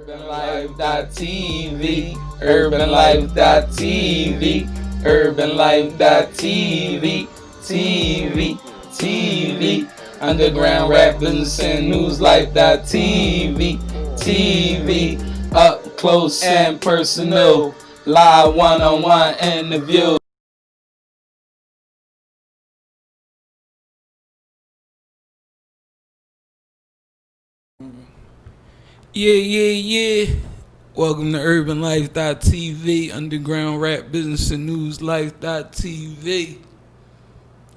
UrbanLife.tv, UrbanLife.tv, UrbanLife.tv, TV, Underground Rap Business and Newslife.tv, TV, up close and personal, live one-on-one interview. Yeah. Welcome to UrbanLife.tv, Underground Rap Business and Newslife.tv.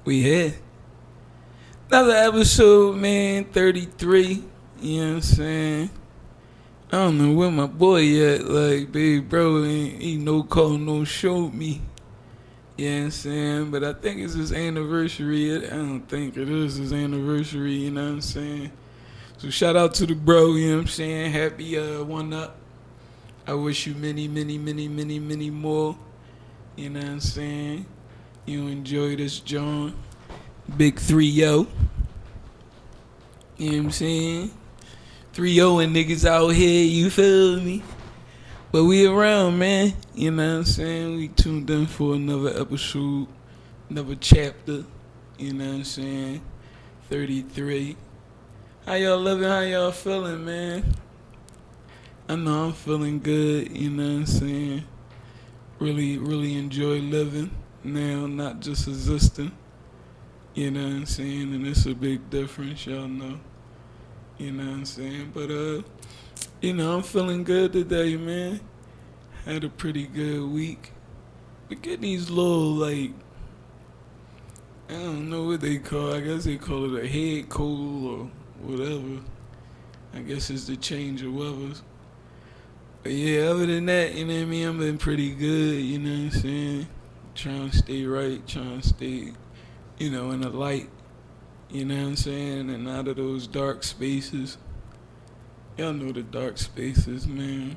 We here. Another episode, man, 33. You know what I'm saying? I don't know where my boy at. Like, babe, bro, ain't no call, no show me. You know what I'm saying? But I think it's his anniversary. I don't think it is his anniversary, you know what I'm saying? So shout out to the bro, you know what I'm saying? Happy one up. I wish you many more. You know what I'm saying? You enjoy this, John. Big 3-0. You know what I'm saying? 3-0 and niggas out here, you feel me? But we around, man. You know what I'm saying? We tuned in for another episode, another chapter. You know what I'm saying? 33. How y'all living? How y'all feeling, man? I know I'm feeling good, you know what I'm saying? Really enjoy living now, not just existing. You know what I'm saying? And it's a big difference, y'all know. You know what I'm saying? But I'm feeling good today, man. Had a pretty good week. But getting these little, like, I don't know what they call it. I guess they call it a head cold or whatever. I guess it's the change of weather. But yeah, other than that, you know what I mean? I've been pretty good, you know what I'm saying? Trying to stay right, trying to stay, in the light, you know what I'm saying? And out of those dark spaces. Y'all know the dark spaces, man.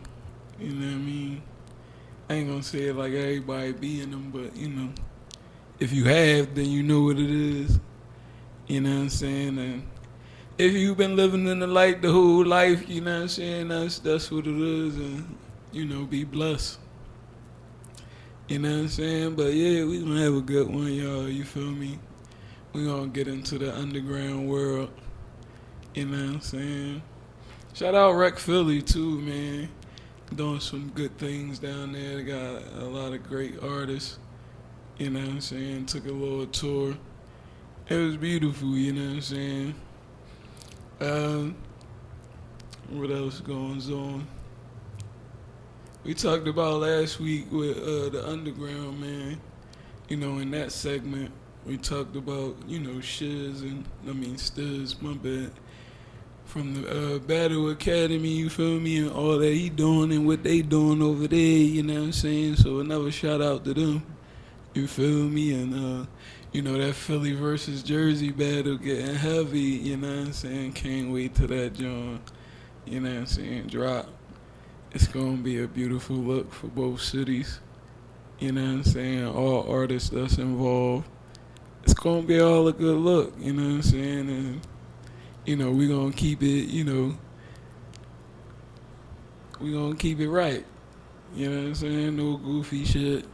You know what I mean? I ain't gonna say it like everybody be in them, but, if you have, then you know what it is. You know what I'm saying? And if you've been living in the light the whole life, you know what I'm saying, that's what it is, and, be blessed. You know what I'm saying? But yeah, we gonna have a good one, y'all, you feel me? We gonna get into the underground world, you know what I'm saying? Shout out Rec Philly too, man. Doing some good things down there. They got a lot of great artists, you know what I'm saying? Took a little tour. It was beautiful, you know what I'm saying? What else goes on? We talked about last week with the underground, man. In that segment, we talked about, Stiz, my bad. From the Battle Academy, you feel me? And all that he doing and what they doing over there, you know what I'm saying? So another shout out to them, you feel me? And, that Philly versus Jersey battle getting heavy, you know what I'm saying? Can't wait till that joint, you know what I'm saying, drop. It's gonna be a beautiful look for both cities, you know what I'm saying? All artists that's involved. It's gonna be all a good look, you know what I'm saying? And, we gonna keep it, we gonna keep it right. You know what I'm saying? No goofy shit.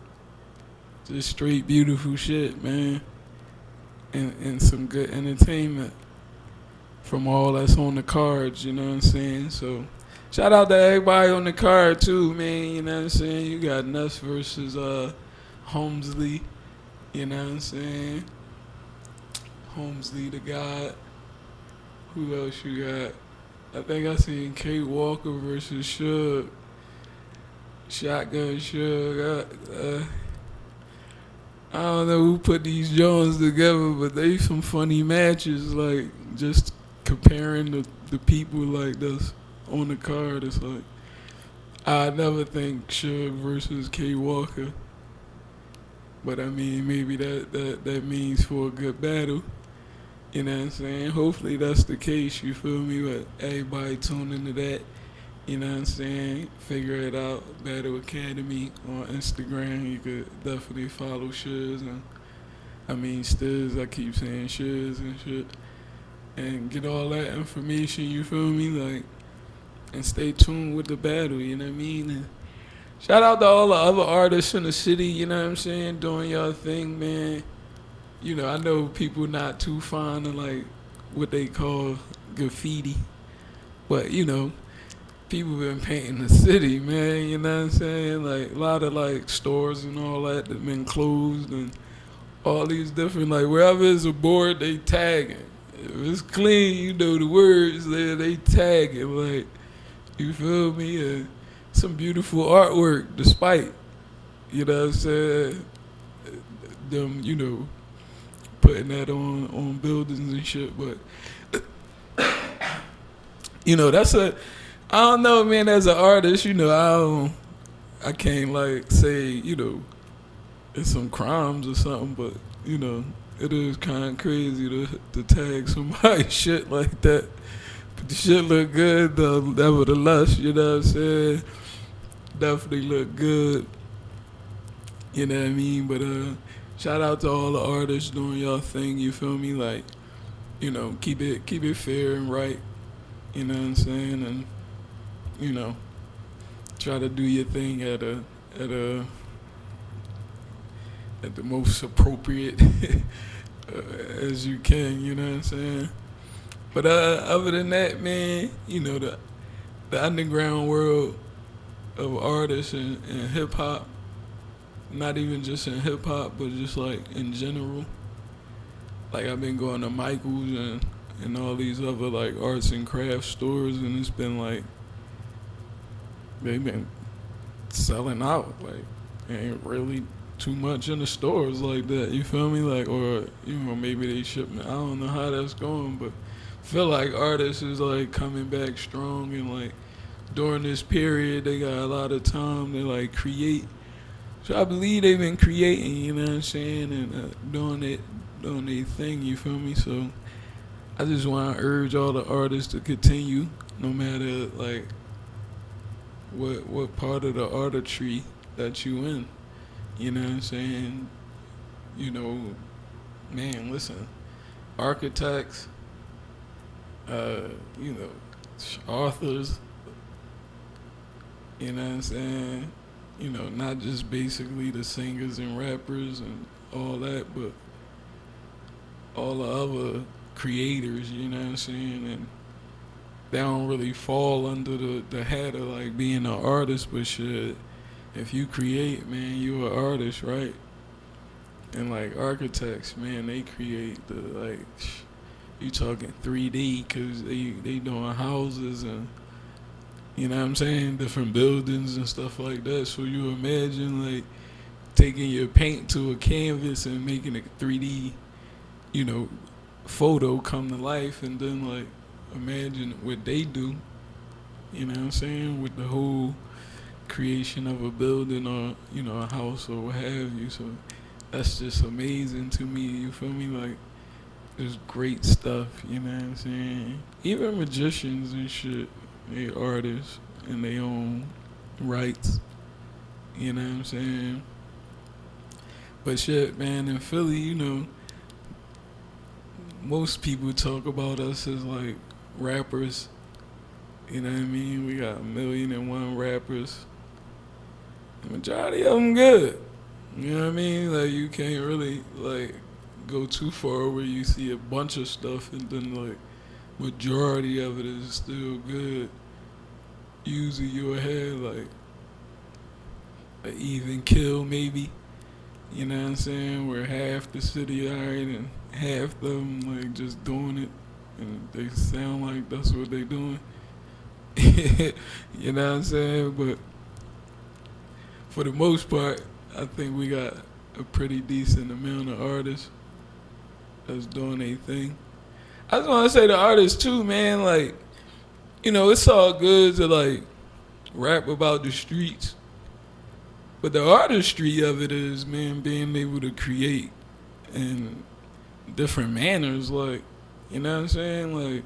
Just straight beautiful shit, man. And some good entertainment from all that's on the cards, you know what I'm saying? So shout out to everybody on the card too, man, you know what I'm saying? You got Nuss versus Holmesley, you know what I'm saying? Holmesley the God. Who else you got? I think I seen K Walker versus Suge. Shotgun Suge. I don't know who put these Jones together, but they some funny matches. Like just comparing the people like this on the card. It's like I never think Suge versus K Walker, but I mean maybe that means for a good battle. You know what I'm saying? Hopefully that's the case, you feel me? But everybody tune into that, you know what I'm saying? Figure it out. Battle Academy on Instagram. You could definitely follow Shiz and Stiz, I keep saying Shiz and shit. And get all that information, you feel me? Like, and stay tuned with the battle, you know what I mean? And shout out to all the other artists in the city, you know what I'm saying, doing y'all thing, man. You know, I know people not too fond of like what they call graffiti, but you know, people been painting the city, man. You know what I'm saying? Like a lot of like stores and all that been closed, and all these different like wherever it's a board, they tagging. If it's clean, you know the words there, they tag it. Like you feel me? Some beautiful artwork, despite you know what I'm saying. Them, you know, putting that on buildings and shit, but you know that's a I don't know, man. As an artist, you know, I can't like say, you know, it's some crimes or something, but you know, it is kind of crazy to tag somebody shit like that. But the shit look good, though. Nevertheless, you know what I'm saying? Definitely look good. You know what I mean? But shout out to all the artists doing y'all thing. You feel me? Like, you know, keep it fair and right. You know what I'm saying? And you know, try to do your thing at a at the most appropriate as you can. You know what I'm saying? But other than that, man, you know the underground world of artists and hip hop, not even just in hip hop, but just like in general. Like I've been going to Michael's and all these other like arts and crafts stores, and it's been like they've been selling out. Like ain't really too much in the stores like that. You feel me? Like, or you know, maybe they shipment. I don't know how that's going, but I feel like artists is like coming back strong, and like during this period they got a lot of time to like create. So I believe they've been creating, you know what I'm saying, and doing their thing. You feel me? So I just want to urge all the artists to continue, no matter like what part of the artistry that you in. You know what I'm saying? You know, man, listen, architects, you know, authors, you know what I'm saying? You know, not just basically the singers and rappers and all that, but all the other creators, you know what I'm saying? And they don't really fall under the hat of like being an artist, but shit, if you create, man, you an artist, right? And like architects, man, they create the like, you talking 3D, cause they doing houses and you know what I'm saying, different buildings and stuff like that. So you imagine like taking your paint to a canvas and making a 3D, you know, photo come to life, and then like imagine what they do. You know what I'm saying, with the whole creation of a building or you know a house or what have you. So that's just amazing to me. You feel me? Like it's great stuff. You know what I'm saying? Even magicians and shit, they artists in their own rights. You know what I'm saying? But shit, man, in Philly, you know, most people talk about us as like rappers. You know what I mean? We got 1,000,001 rappers. The majority of them good. You know what I mean? Like you can't really like go too far where you see a bunch of stuff and then like majority of it is still good. Usually you'll have like an even kill maybe. You know what I'm saying? Where half the city alright and half them like just doing it and they sound like that's what they doing. You know what I'm saying? But for the most part, I think we got a pretty decent amount of artists that's doing their thing. I just want to say the artists too, man. Like, you know, it's all good to like rap about the streets, but the artistry of it is, man, being able to create in different manners. Like, you know what I'm saying? Like,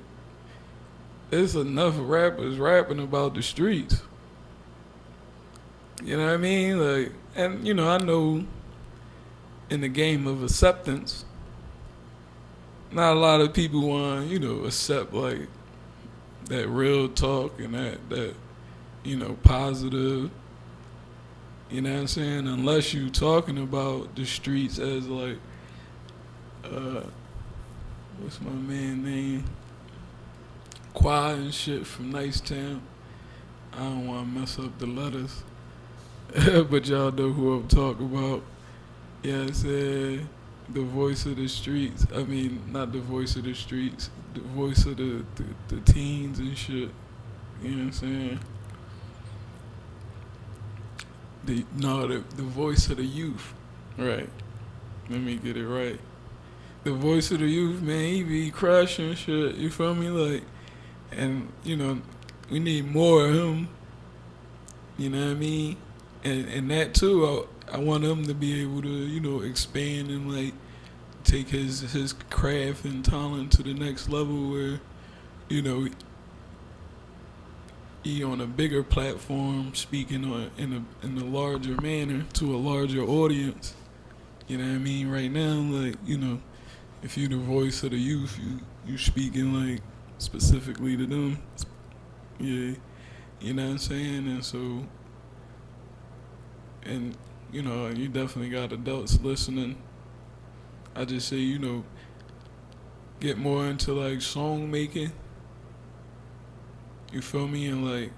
there's enough rappers rapping about the streets. You know what I mean? Like, and you know, I know in the game of acceptance, not a lot of people want, you know, accept like that real talk and that positive. You know what I'm saying? Unless you talking about the streets as like, uh, what's my man name? Quad and shit from Nice Town. I don't want to mess up the letters, but y'all know who I'm talking about. Yeah, I said the voice of the streets. I mean, not the voice of the streets, the voice of the teens and shit. You know what I'm saying? The voice of the youth. Right. Let me get it right. The voice of the youth, man, he be crushing shit. You feel me? Like, and we need more of him. You know what I mean? And that too, I want him to be able to, expand and like take his craft and talent to the next level where, you know, he on a bigger platform speaking in a larger manner to a larger audience. You know what I mean? Right now, like, if you the voice of the youth, you speaking like specifically to them. Yeah. You know what I'm saying? And so, and you definitely got adults listening. I just say, get more into like song making. You feel me? And like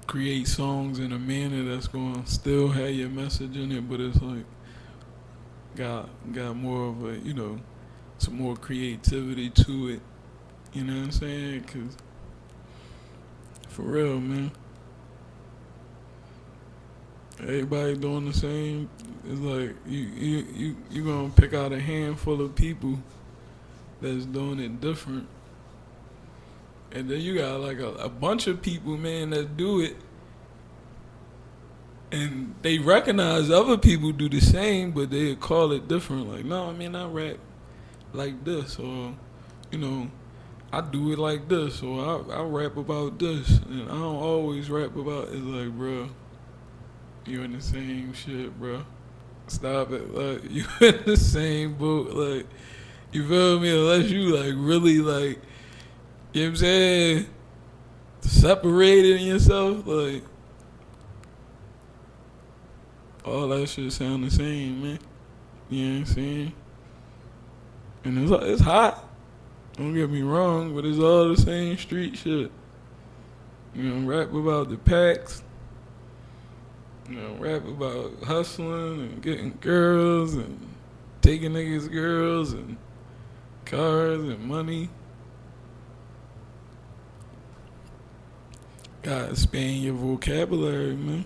create songs in a manner that's gonna still have your message in it, but it's like got more of a, some more creativity to it. You know what I'm saying? 'Cause for real, man. Everybody doing the same. It's like you gonna pick out a handful of people that's doing it different, and then you got like a bunch of people, man, that do it, and they recognize other people do the same, but they call it different. Like, no, I mean, I rap like this, or I do it like this, or I rap about this, and I don't always rap about. It's like, bro, you in the same shit, bro. Stop it. Like, you in the same boat. Like, you feel me? Unless you like really like, you know what I'm saying, separating yourself, like all that shit sound the same, man. You know what I'm saying? And it's hot. Don't get me wrong, but it's all the same street shit. Rap about the packs. Rap about hustling and getting girls and taking niggas' girls and cars and money. Gotta expand your vocabulary, man.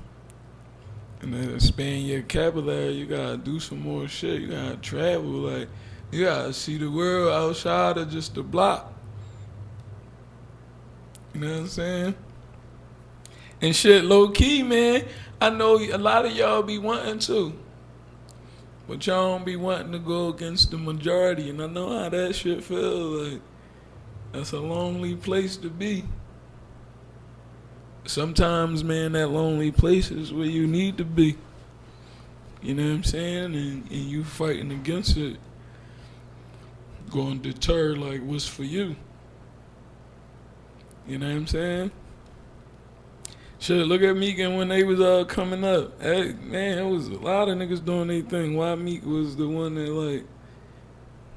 And then expand your vocabulary, you gotta do some more shit. You gotta travel, like, you gotta see the world outside of just the block. You know what I'm saying? And shit, low key, man, I know a lot of y'all be wanting to, but y'all don't be wanting to go against the majority. And I know how that shit feel. Like, that's a lonely place to be. Sometimes, man, that lonely place is where you need to be. You know what I'm saying? And you fighting against it going to deter, like, what's for you. You know what I'm saying? Shit, look at Meek and when they was coming up. Hey, man, it was a lot of niggas doing their thing. Why Meek was the one that, like,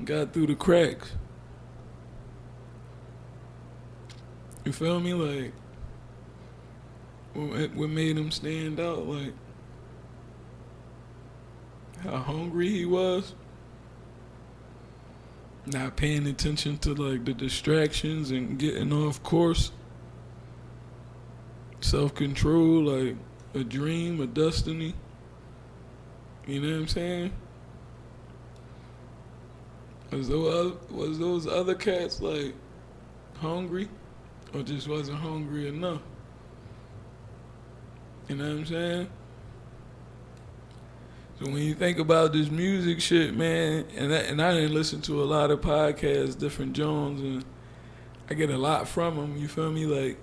got through the cracks. You feel me? Like, what made him stand out? Like, how hungry he was. Not paying attention to, like, the distractions and getting off course. Self-control, like a dream, a destiny. You know what I'm saying? Was those other cats, like, hungry? Or just wasn't hungry enough? You know what I'm saying? So when you think about this music shit, man, and I didn't listen to a lot of podcasts, different Jones, and I get a lot from them, you feel me? Like,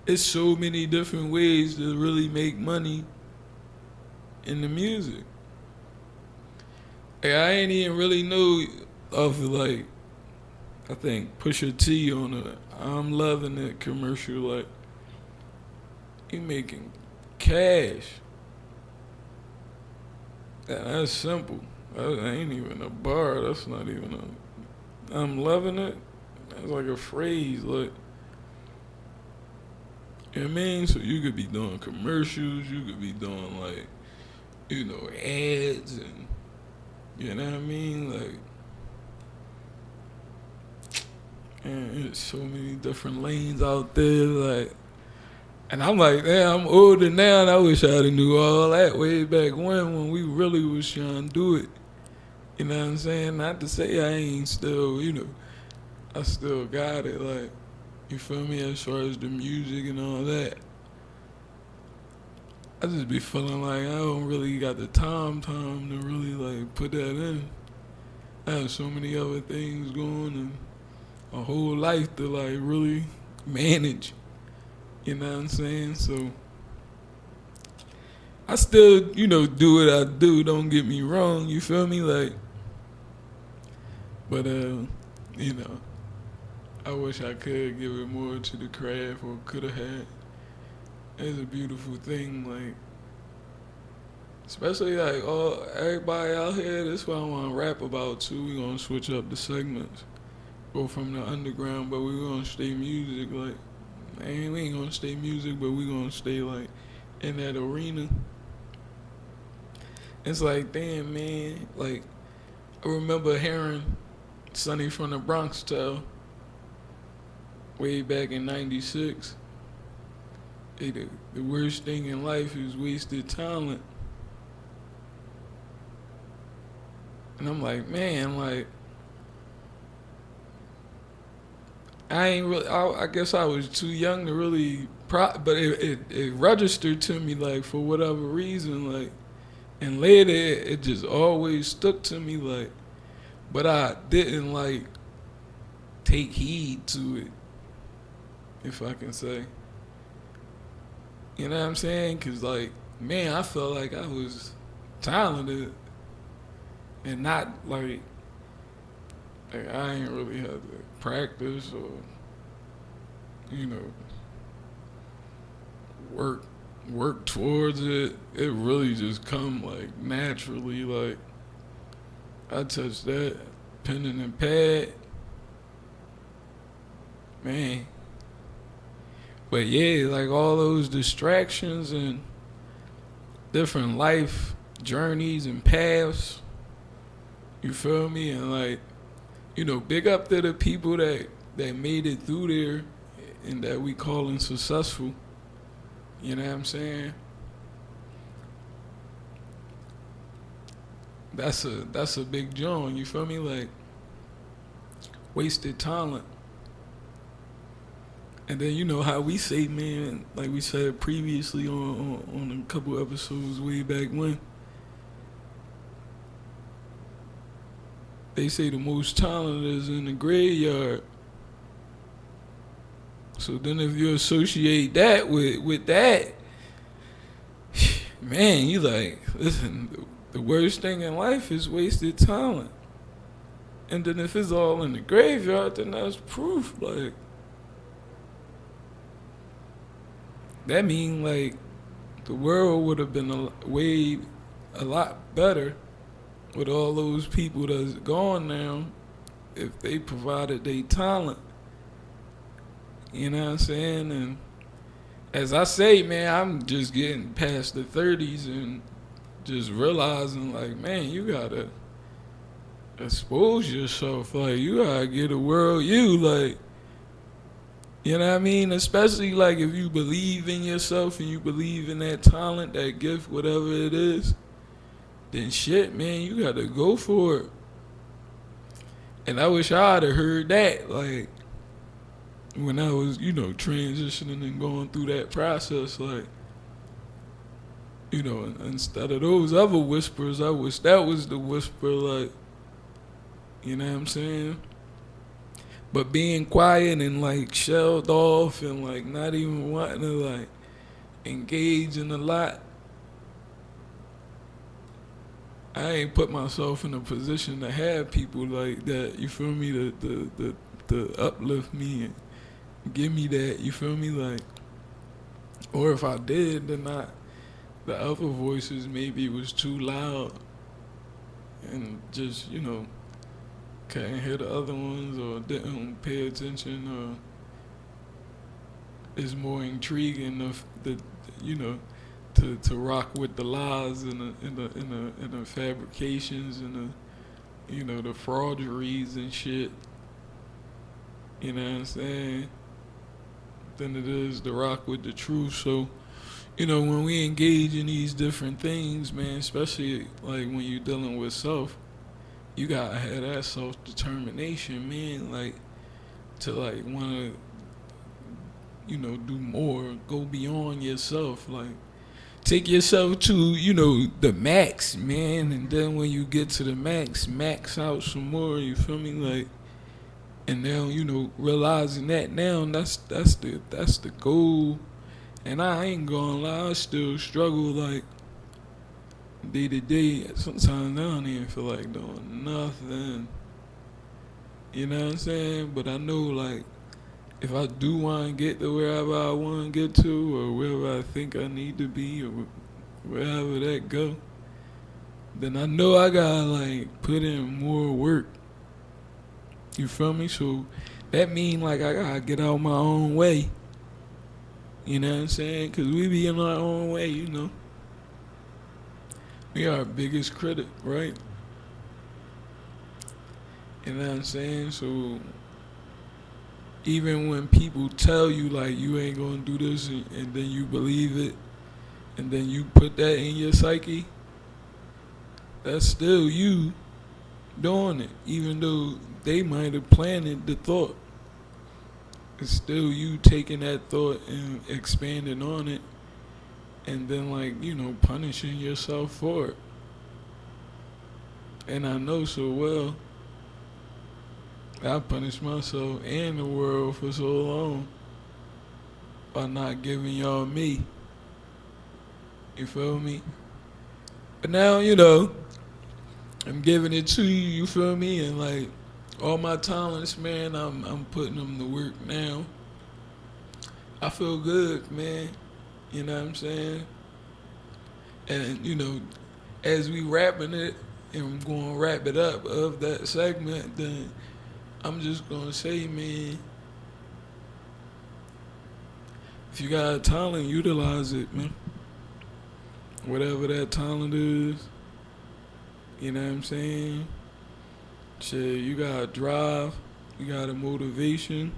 it's so many different ways to really make money in the music. Like, I ain't even really know of, like, I think Pusha T on a I'm Loving It commercial, like, he making cash. And that's simple. That ain't even a bar. That's not even a. I'm loving it. That's like a phrase, like. You know what I mean? So you could be doing commercials. You could be doing like, ads and. You know what I mean? Like. And there's so many different lanes out there, like. And I'm like, damn, I'm older now, and I wish I'd have knew all that way back when we really was trying to do it. You know what I'm saying? Not to say I ain't still, I still got it, like, you feel me, as far as the music and all that. I just be feeling like I don't really got the time to really, like, put that in. I have so many other things going and a whole life to, like, really manage. You know what I'm saying? So I still, do what I do. Don't get me wrong. You feel me? Like, but I wish I could give it more to the craft, or could have had. It's a beautiful thing, like, especially like everybody out here. This is what I want to rap about too. We gonna switch up the segments, go from the underground, but we gonna stay music, like. And we ain't gonna stay music, but we gonna stay like in that arena. It's like, damn, man. Like, I remember hearing Sonny from the Bronx tell way back in '96. Hey, the worst thing in life is wasted talent. And I'm like, man, like, I ain't really. I guess I was too young to really. But it registered to me, like, for whatever reason, like, and later it just always stuck to me, like, but I didn't like take heed to it, if I can say. You know what I'm saying? Cause like, man, I felt like I was talented, and not like I ain't really had to practice or, work towards it. It really just come like naturally. Like, I touched that pen and pad, man. But yeah, like all those distractions and different life journeys and paths. You feel me? And like, big up to the people that made it through there and that we calling successful. You know what I'm saying? That's a big joint, you feel me? Like, wasted talent. And then how we say, man, like we said previously on a couple episodes way back when, they say the most talent is in the graveyard. So then if you associate that with that, man, you like, listen, the worst thing in life is wasted talent. And then if it's all in the graveyard, then that's proof, like, that mean like the world would have been a lot better with all those people that's gone now if they provided their talent. You know what I'm saying? And as I say, man, I'm just getting past the 30s and just realizing, like, man, you gotta expose yourself. Like, you gotta get a world you, like, you know what I mean? Especially, like, if you believe in yourself and you believe in that talent, that gift, whatever it is, then shit, man, you gotta go for it. And I wish I'd have heard that, like, when I was, transitioning and going through that process, like, instead of those other whispers, I wish that was the whisper, like, you know what I'm saying? But being quiet and, like, shelled off and, like, not even wanting to, like, engage in a lot, I ain't put myself in a position to have people like that, you feel me, to to uplift me and give me that. You feel me? Like, or if I did, then the other voices maybe was too loud and just couldn't hear the other ones or didn't pay attention or is more intriguing of the you know to rock with the lies and the fabrications and the frauderies and shit. You know what I'm saying? Than it is to rock with the truth. So, when we engage in these different things, man, especially like when you're dealing with self, you gotta have that self determination, man, like to like wanna, do more, go beyond yourself, like take yourself to, the max, man, and then when you get to the max out some more, you feel me? Like, and now, realizing that now, that's the goal. And I ain't gonna lie, I still struggle like day to day. Sometimes I don't even feel like doing nothing. You know what I'm saying? But I know like if I do want to get to wherever I want to get to, or wherever I think I need to be, or wherever that go, then I know I gotta like put in more work. You feel me? So that mean like I gotta get out my own way. You know what I'm saying? Cause we be in our own way, We are our biggest critic, right? You know what I'm saying? So even when people tell you like you ain't gonna do this and then you believe it and then you put that in your psyche, that's still you doing it. Even though they might have planted the thought. It's still you taking that thought and expanding on it and then like, punishing yourself for it. And I know so well I punished myself and the world for so long by not giving y'all me. You feel me? But now, I'm giving it to you, you feel me? And like all my talents, man, I'm putting them to work now. I feel good, man. You know what I'm saying? And as we wrapping it and I'm gonna wrap it up of that segment, then I'm just gonna say, man, if you got a talent, utilize it, man. Whatever that talent is, you know what I'm saying? Shit, you got a drive, you got a motivation,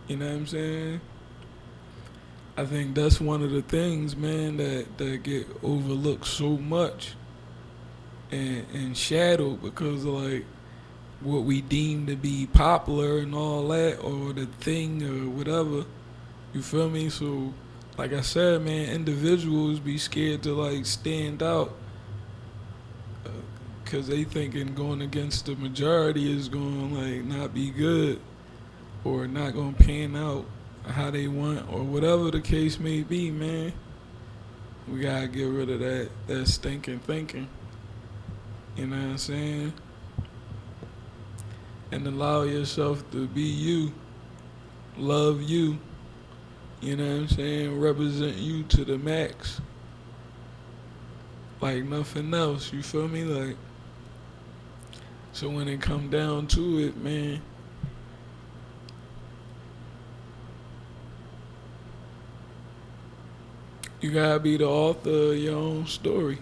you know what I'm saying? I think that's one of the things, man, that get overlooked so much and shadowed because of like what we deem to be popular and all that or the thing or whatever. You feel me? So like I said, man, individuals be scared to like stand out because they thinking going against the majority is going to like not be good or not going to pan out how they want or whatever the case may be, man. We got to get rid of that stinking thinking. You know what I'm saying? And allow yourself to be you. Love you. You know what I'm saying? Represent you to the max. Like nothing else, you feel me? Like, so when it come down to it, man, you gotta be the author of your own story.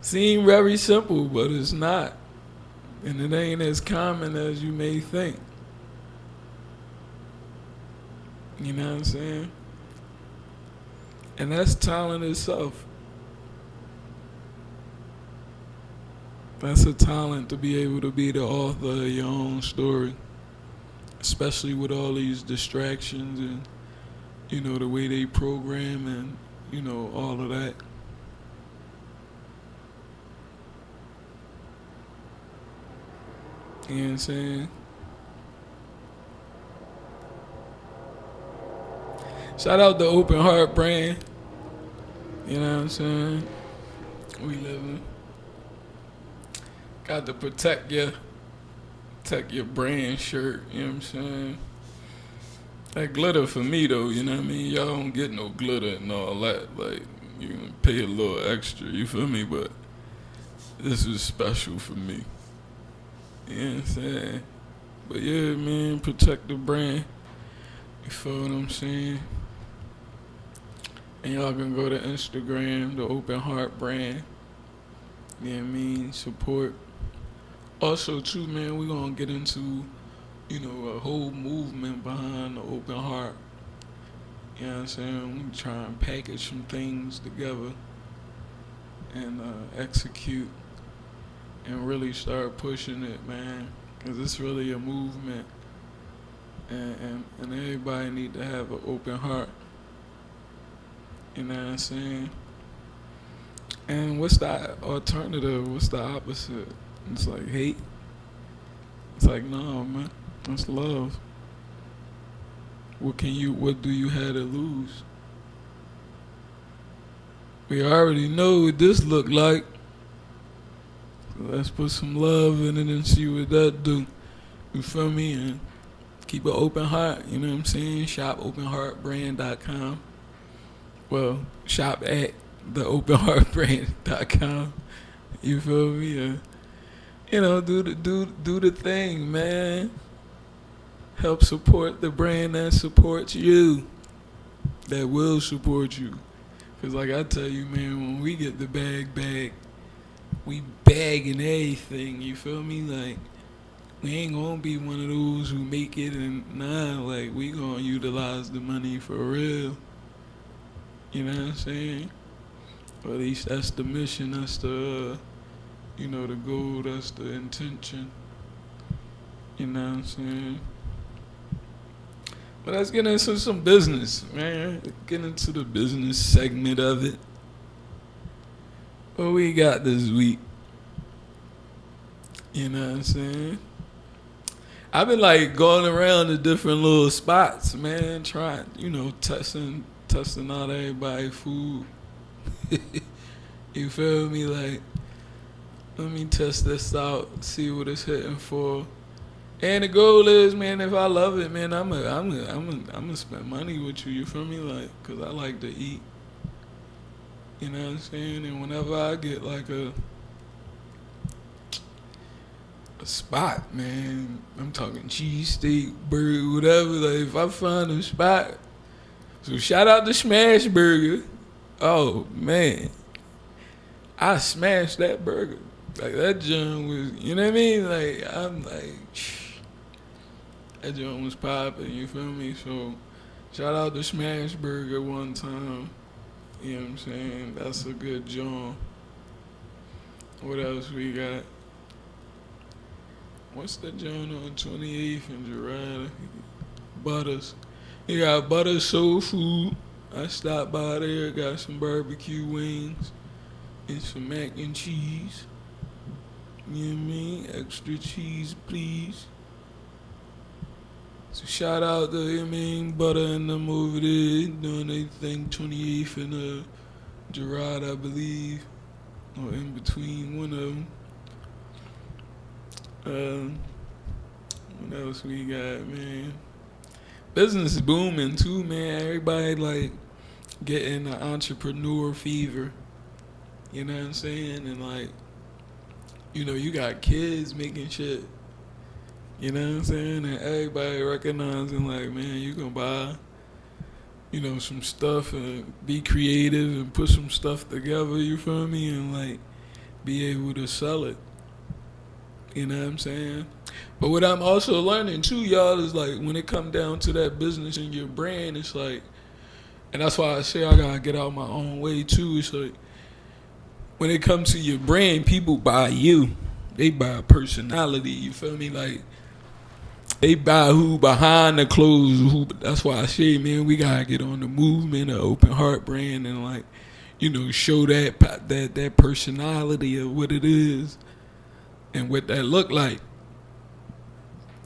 Seem very simple, but it's not. And it ain't as common as you may think. You know what I'm saying? And that's talent itself. That's a talent to be able to be the author of your own story. Especially with all these distractions and, the way they program and, all of that. You know what I'm saying? Shout out to Open Heart Brand. You know what I'm saying? We living. Got to protect your brand shirt, you know what I'm saying? That glitter for me though, you know what I mean? Y'all don't get no glitter and all that. Like, you can pay a little extra, you feel me? But this is special for me. You know what I'm saying? But yeah, man, protect the brand. You feel what I'm saying? And y'all can go to Instagram, the Open Heart brand. You know what I mean? Support. Also, too, man, we're going to get into, a whole movement behind the Open Heart. You know what I'm saying? We try and package some things together and execute and really start pushing it, man. Because it's really a movement. And everybody need to have an open heart. You know what I'm saying? And what's the alternative? What's the opposite? It's like hate. It's like, no, man. That's love. What do you have to lose? We already know what this look like. So let's put some love in it and see what that do. You feel me? And keep an open heart, you know what I'm saying? Shop openheartbrand.com. Well, shop at theopenheartbrand.com. You feel me? Do the thing, man. Help support the brand that supports you. That will support you. Cause like I tell you, man, when we get the bag, we bagging everything. You feel me? Like, we ain't gonna be one of those who make it and like we gonna utilize the money for real. You know what I'm saying? Or at least that's the mission, that's the, the goal, that's the intention. You know what I'm saying? But let's get into some business, man. Get into the business segment of it. What we got this week? You know what I'm saying? I've been like going around to different little spots, man, trying, testing out everybody's food. You feel me? Like, let me test this out, see what it's hitting for. And the goal is, man, if I love it, man, I'm gonna spend money with you. You feel me? Like, cause I like to eat. You know what I'm saying? And whenever I get like a spot, man, I'm talking cheesesteak, burger, whatever. Like, if I find a spot, so shout out to Smash Burger. Oh man, I smashed that burger. Like, that joint was, you know what I mean? Like, I'm like, that joint was popping. You feel me? So shout out to Smash Burger one time. You know what I'm saying? That's a good joint. What else we got? What's the joint on 28th and Gerard? Butters. You got Butters Soul Food. I stopped by there, got some barbecue wings and some mac and cheese. You know what I mean? Extra cheese, please. So shout out to, Butter and them over there doing their thing, 28th and Gerard, I believe, or in between one of them. What else we got, man? Business is booming too, man. Everybody like getting the entrepreneur fever. You know what I'm saying? And like, you got kids making shit. You know what I'm saying? And everybody recognizing like, man, you can buy, some stuff and be creative and put some stuff together, you feel me? And like be able to sell it. You know what I'm saying? But what I'm also learning too, y'all, is like when it come down to that business and your brand, it's like, and that's why I say I gotta get out my own way too. It's like when it comes to your brand, people buy you. They buy personality, you feel me? Like they buy who behind the clothes. That's why I say, man, we gotta get on the movement of Open Heart brand and like, show that personality of what it is and what that look like.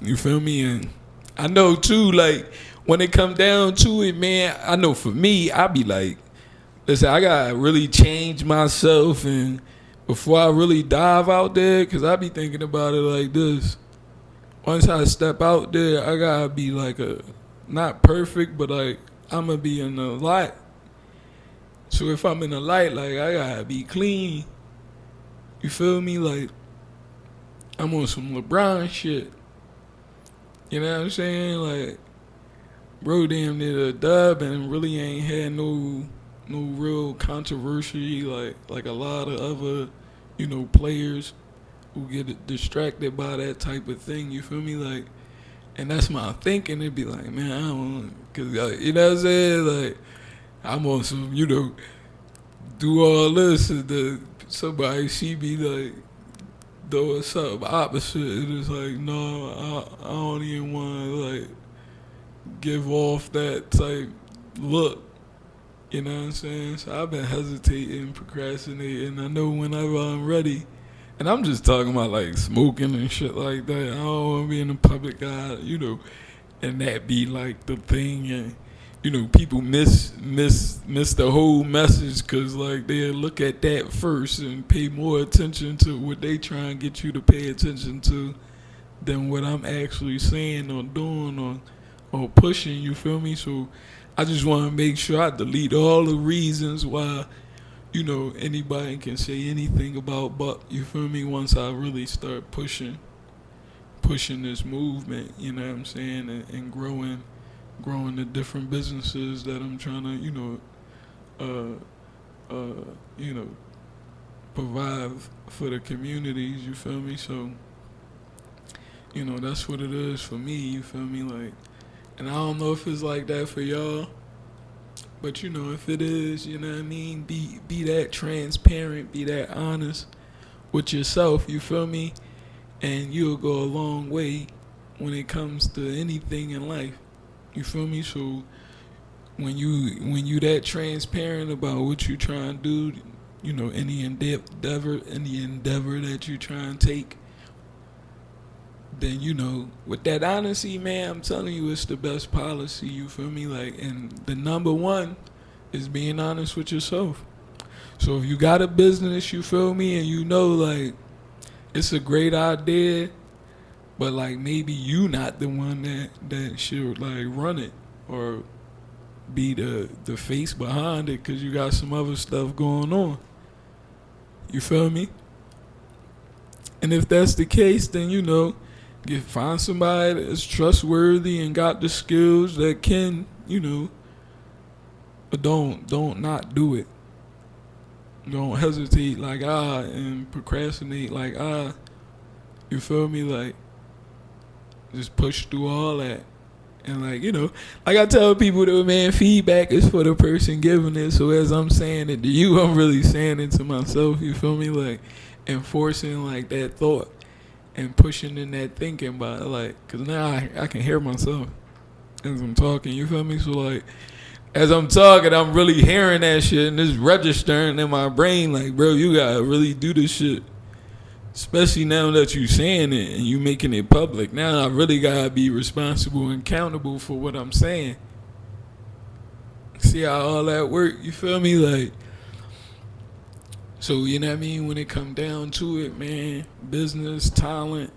You feel me? And I know too, like when it come down to it, man, I know for me, I be like, listen, I gotta really change myself and before I really dive out there, because I be thinking about it like this. Once I step out there, I gotta be like not perfect, but like I'm gonna be in the light. So if I'm in the light, like I gotta be clean. You feel me? Like I'm on some LeBron shit. You know what I'm saying? Like, bro, damn near a dub and really ain't had no real controversy like a lot of other, players who get distracted by that type of thing. You feel me? Like, and that's my thinking. It'd be like, man, I don't, cause you know what I'm saying? Like, I'm on some, do all this, and then somebody see me like doing something opposite, and it's like, no, I don't even want to like give off that type look. You know what I'm saying? So I've been hesitating, procrastinating. I know whenever I'm ready, and I'm just talking about like smoking and shit like that. I don't want to be in the public eye, and that be like the thing, and people miss the whole message because like they look at that first and pay more attention to what they try and get you to pay attention to than what I'm actually saying or doing or pushing. You feel me? So I just want to make sure I delete all the reasons why anybody can say anything about Buck. You feel me? Once I really start pushing this movement, you know what I'm saying, and growing the different businesses that I'm trying to, provide for the communities, you feel me? So, that's what it is for me, you feel me? Like, and I don't know if it's like that for y'all, but if it is, you know what I mean? Be that transparent, be that honest with yourself, you feel me? And you'll go a long way when it comes to anything in life. You feel me? So when you that transparent about what you trying to do, any endeavor that you try and take, then with that honesty, man, I'm telling you, it's the best policy. You feel me? Like, and the number one is being honest with yourself. So if you got a business, you feel me, and like it's a great idea, but like maybe you not the one that should like run it or be the face behind it because you got some other stuff going on. You feel me? And if that's the case, then find somebody that's trustworthy and got the skills that can, but don't not do it. Don't hesitate like and procrastinate like you feel me? Like, just push through all that. And like, like I tell people that, man, feedback is for the person giving it. So as I'm saying it to you, I'm really saying it to myself, you feel me? Like, enforcing like that thought and pushing in that thinking about it, like, cause now I can hear myself as I'm talking, you feel me? So like, as I'm talking, I'm really hearing that shit and it's registering in my brain, like, bro, you gotta really do this shit. Especially now that you saying it and you making it public. Now I really gotta be responsible and accountable for what I'm saying. See how all that work, you feel me? Like, so you know what I mean? When it come down to it, man, business, talent,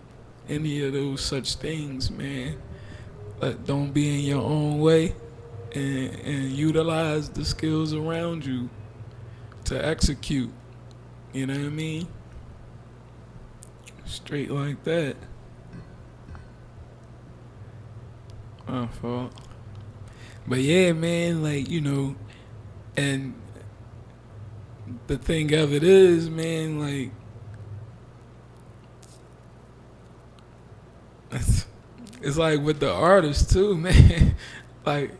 any of those such things, man, don't be in your own way and utilize the skills around you to execute. You know what I mean? Straight like that. My fault. But yeah, man, like, and the thing of it is, man, like, it's like with the artists too, man. Like,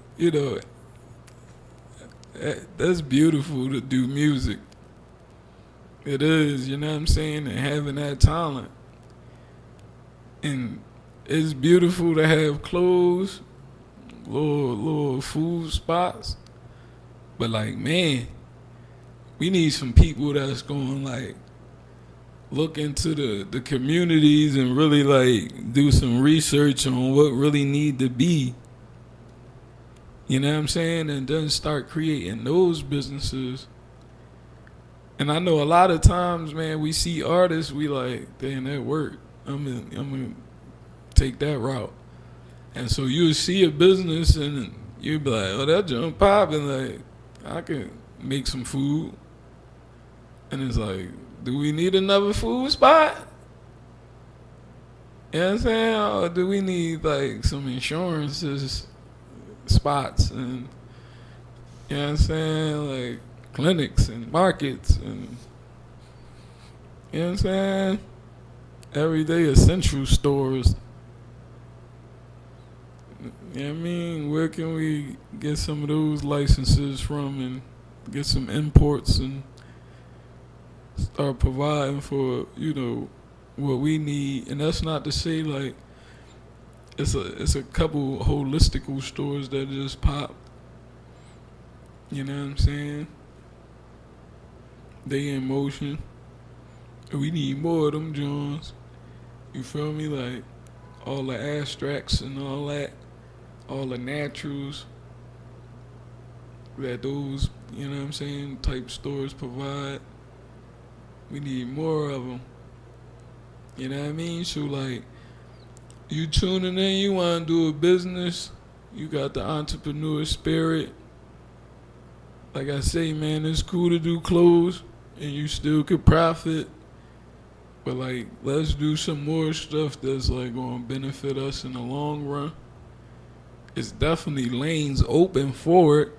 that's beautiful to do music. It is, you know what I'm saying? And having that talent. And it's beautiful to have clothes, little food spots. But like, man, we need some people that's going like look into the communities and really like do some research on what really need to be. You know what I'm saying? And then start creating those businesses And I know a lot of times, man, we see artists, we like, damn, that work. I'm gonna take that route. And so you'll see a business and you'll be like, oh, that jump popping. Like, I can make some food. And it's like, do we need another food spot? You know what I'm saying? Or do we need like some insurances spots and, you know what I'm saying? Like clinics and markets and, you know what I'm saying? Everyday essential stores. You know what I mean? Where can we get some of those licenses from and get some imports and start providing for, what we need? And that's not to say like it's a couple holistical stores that just pop. You know what I'm saying? They in motion. We need more of them Jones. You feel me? Like all the abstracts and all that, all the naturals that those, you know what I'm saying, type stores provide. We need more of them. You know what I mean? So like, you tuning in, you want to do a business, you got the entrepreneur spirit. Like I say, man, it's cool to do clothes and you still could profit. But like, let's do some more stuff that's like gonna benefit us in the long run. It's definitely lanes open for it,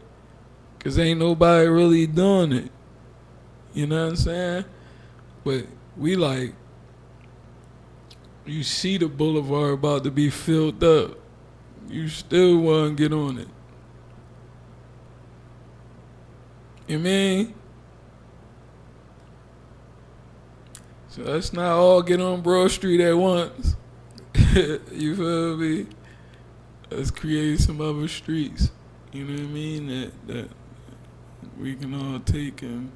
cause ain't nobody really doing it. You know what I'm saying? But we like, you see the boulevard about to be filled up, you still wanna get on it. You mean? So let's not all get on Broad Street at once. You feel me? Let's create some other streets. You know what I mean? That we can all take and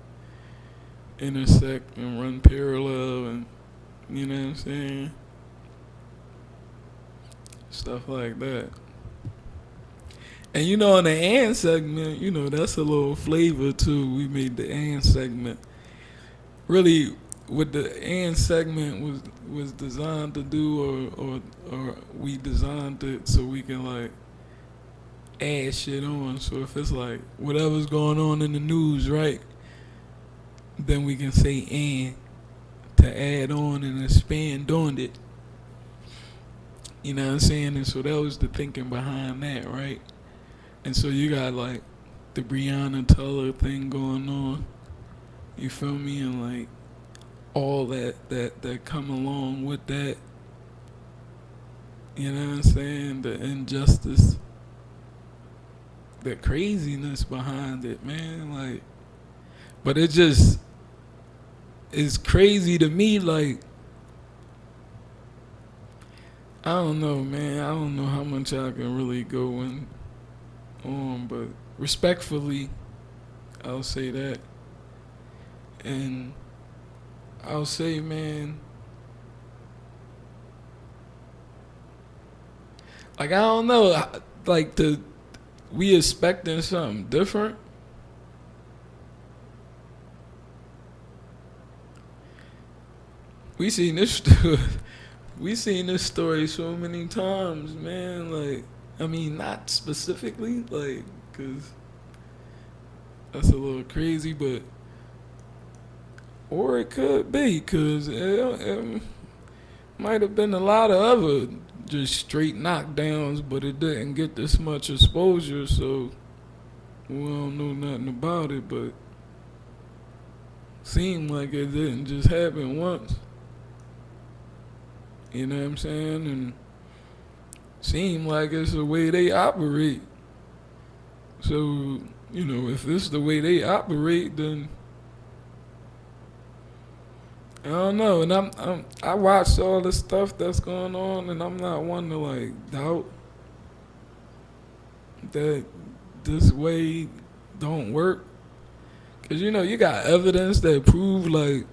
intersect and run parallel and, you know what I'm saying? Stuff like that. And in the and segment, that's a little flavor too. We made the and segment. Really, what the and segment was designed to do, or we designed it so we can like add shit on. So if it's like whatever's going on in the news, right, then we can say and to add on and expand on it. You know what I'm saying? And so that was the thinking behind that, right? And so you got like the Breonna Taylor thing going on. You feel me? And like all that come along with that. You know what I'm saying? The injustice, the craziness behind it, man. Like, but it just is crazy to me. Like, I don't know, man. I don't know how much I can really go in on, but respectfully, I'll say that. And I'll say, man, like, I don't know, like, we expecting something different. We seen this story so many times, man. Like, I mean, not specifically, like, cause that's a little crazy, but or it could be, cause it might have been a lot of other just straight knockdowns, but it didn't get this much exposure, so we don't know nothing about it. But seemed like it didn't just happen once. You know what I'm saying? And seem like it's the way they operate. So, if it's the way they operate, then I don't know. And I watched all the stuff that's going on, and I'm not one to like doubt that this way don't work. Cause you got evidence that prove like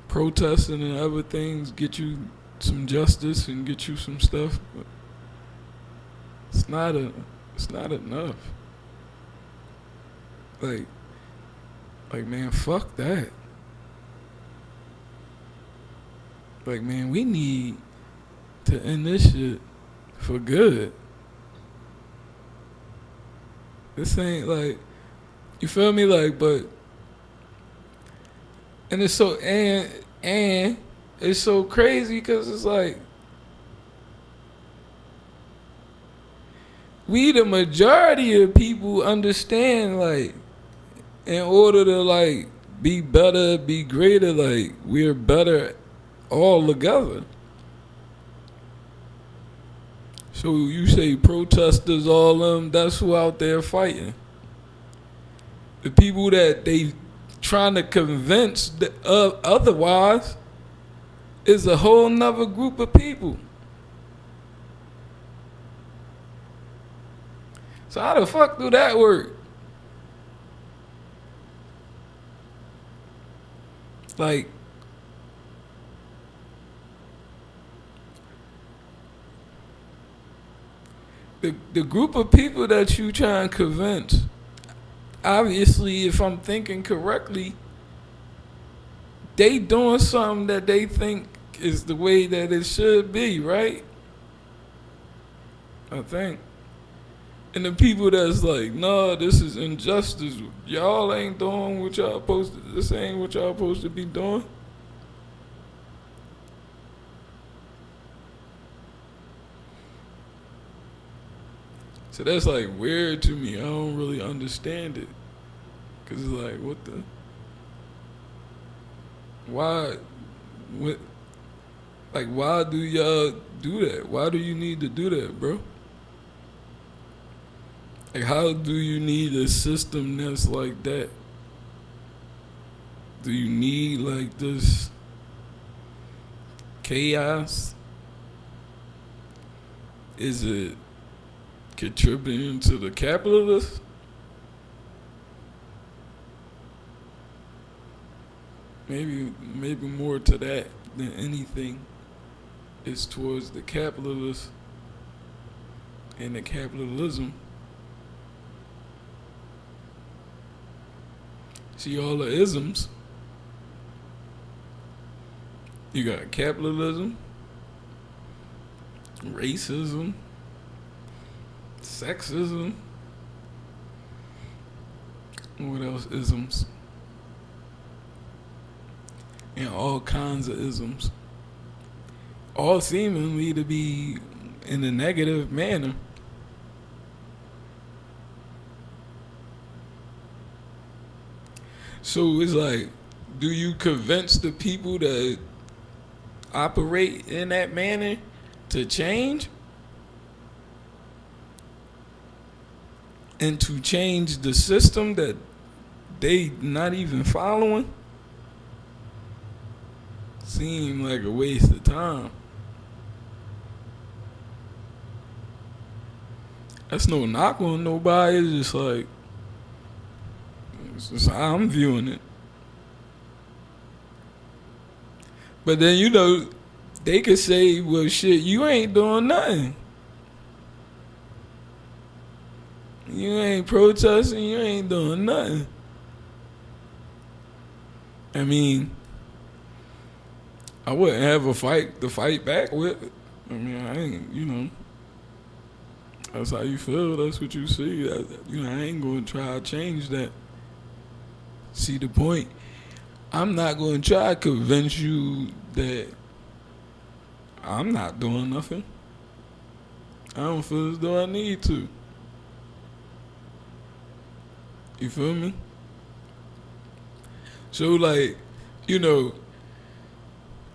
protesting and other things get you some justice and get you some stuff, but it's not enough. Like, Like, man, fuck that. Like, man, we need to end this shit for good. This ain't like, you feel me? Like, but, and it's so, and it's so crazy because it's like, we the majority of people understand, like, in order to, like, be better, be greater, like, we're better all together. So you say protesters, all of them, that's who out there fighting. The people that they trying to convince otherwise is a whole nother group of people. So how the fuck do that work? Like, the group of people that you try and convince, obviously, if I'm thinking correctly, they doing something that they think is the way that it should be, right? I think. And the people that's like, nah, this is injustice. Y'all ain't doing what y'all supposed to, this ain't what y'all supposed to be doing. So that's like weird to me. I don't really understand it. Cause it's like, what the, why, what, like, why do y'all do that? Why do you need to do that, bro? Like, how do you need a system that's like that? Do you need, like, this chaos? Is it contributing to the capitalists? Maybe more to that than anything is towards the capitalists and the capitalism. See all the isms. You got capitalism, racism, sexism. What else? Isms. And all kinds of isms. All seemingly to be in a negative manner. So it's like, do you convince the people that operate in that manner to change? And to change the system that they not even following? Seem like a waste of time. That's no knock on nobody. It's just like, it's just how I'm viewing it. But then, you know, they could say, well, shit, you ain't doing nothing. You ain't protesting, you ain't doing nothing. I mean, I wouldn't have a fight to fight back with. I mean, I ain't, you know, that's how you feel, that's what you see. You know, I ain't going to try to change that. See the point? I'm not going to try to convince you that I'm not doing nothing. I don't feel as though I need to. You feel me? So, like, you know,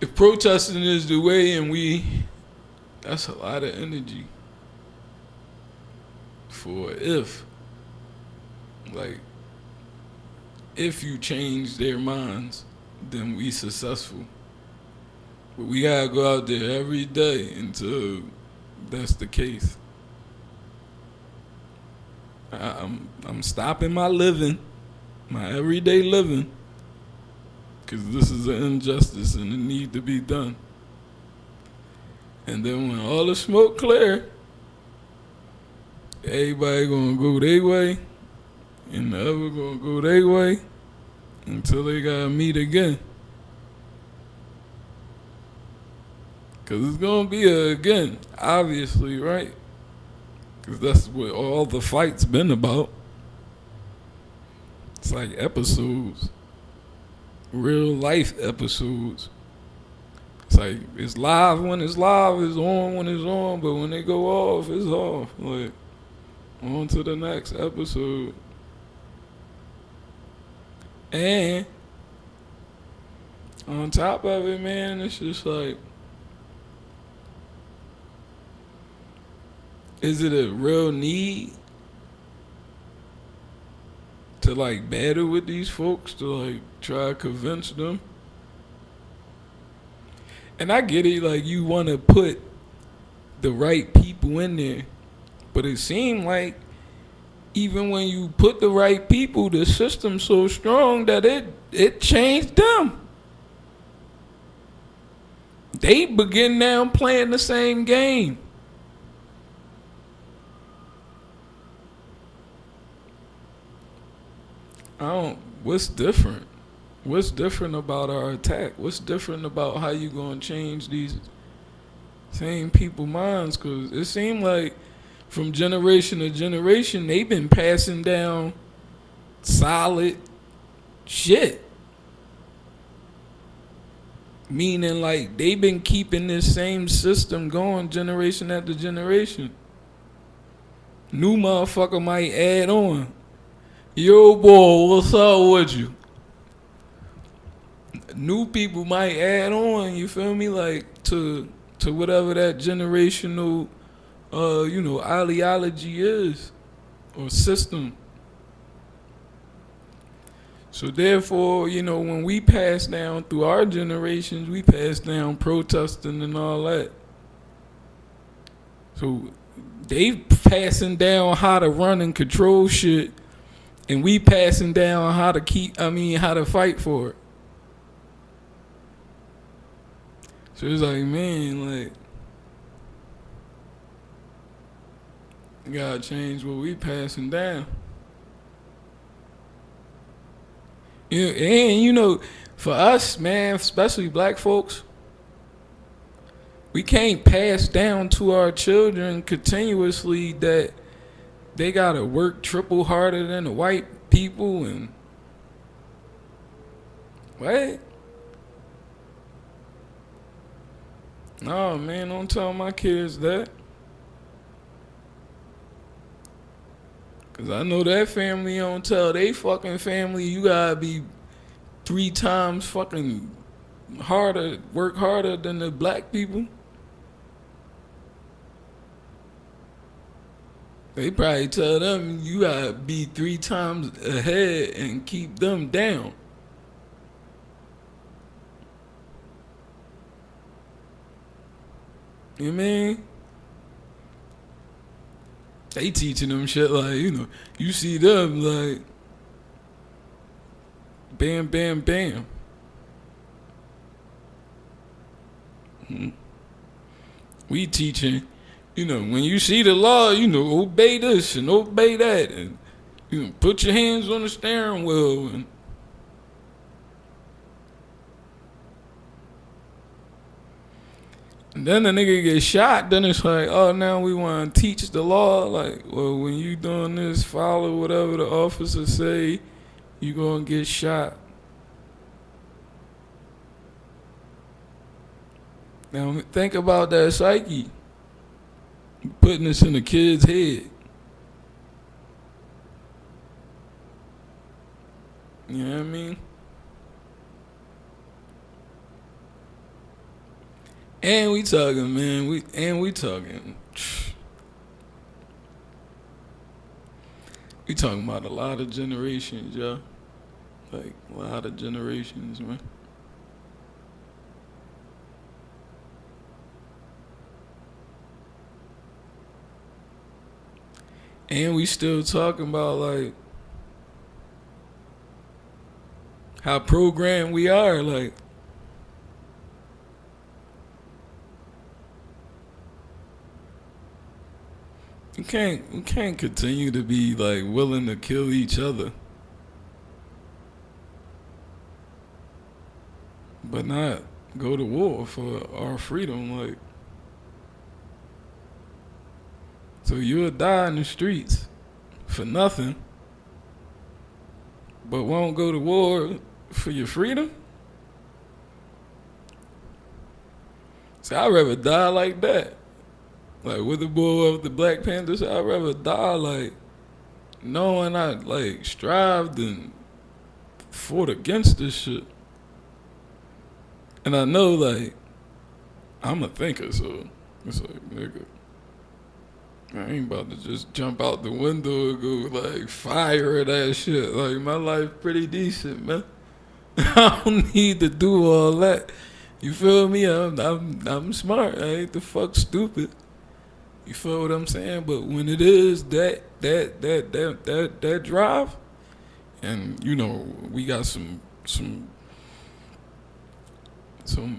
if protesting is the way and that's a lot of energy for if you change their minds, then we successful. But we gotta go out there every day until that's the case. I'm stopping my living, my everyday living, because this is an injustice and it need to be done. And then when all the smoke clear, everybody gonna go their way, and the other gonna go their way, until they gotta meet again. Cause it's gonna be a again, obviously, right? Cause that's what all the fights been about. It's like episodes, real life episodes. It's like it's live when it's live, it's on when it's on, but when they go off, it's off. Like on to the next episode. And on top of it, man, it's just like, is it a real need to like battle with these folks to like try to convince them? And I get it, like you want to put the right people in there, but it seemed like even when you put the right people, the system's so strong that it changed them. They begin now playing the same game. What's different? What's different about our attack? What's different about how you gonna change these same people minds? Cause it seemed like from generation to generation, they've been passing down solid shit. Meaning like they've been keeping this same system going generation after generation. New motherfucker might add on. Yo, boy, what's up with you? New people might add on, you feel me? Like to whatever that generational ideology is or system. So therefore, when we pass down through our generations, we pass down protesting and all that. So they passing down how to run and control shit, and we passing down how to fight for it. So it's like, man, like, you gotta change what we passing down. And for us, man, especially black folks, we can't pass down to our children continuously that they gotta work triple harder than the white people and what? No, man, don't tell my kids that. Cause I know that family don't tell they fucking family you gotta be 3 times fucking work harder than the black people. They probably tell them you gotta be 3 times ahead and keep them down. You know what I mean? They teaching them shit like, you see them like, bam, bam, bam. We teaching, when you see the law, obey this and obey that, and put your hands on the steering wheel. And then the nigga get shot, then it's like, oh, now we want to teach the law. Like, well, when you doing this, follow whatever the officer say, you gonna get shot. Now think about that psyche, putting this in the kid's head. You know what I mean? And we talking, man. We talking. We talking about a lot of generations, y'all. Like a lot of generations, man. And we still talking about like how programmed we are, like. We can't continue to be like willing to kill each other. not go to war for our freedom? Like, so you'll die in the streets for nothing, but won't go to war for your freedom? So I'd rather die like that. Like with the boy of the Black Panthers, I'd rather die like knowing I like strived and fought against this shit. And I know like I'm a thinker, so it's like, nigga, I ain't about to just jump out the window and go like fire that shit. Like my life pretty decent, man. I don't need to do all that. You feel me? I'm smart. I ain't the fuck stupid. You feel what I'm saying? But when it is that drive, and you know we got some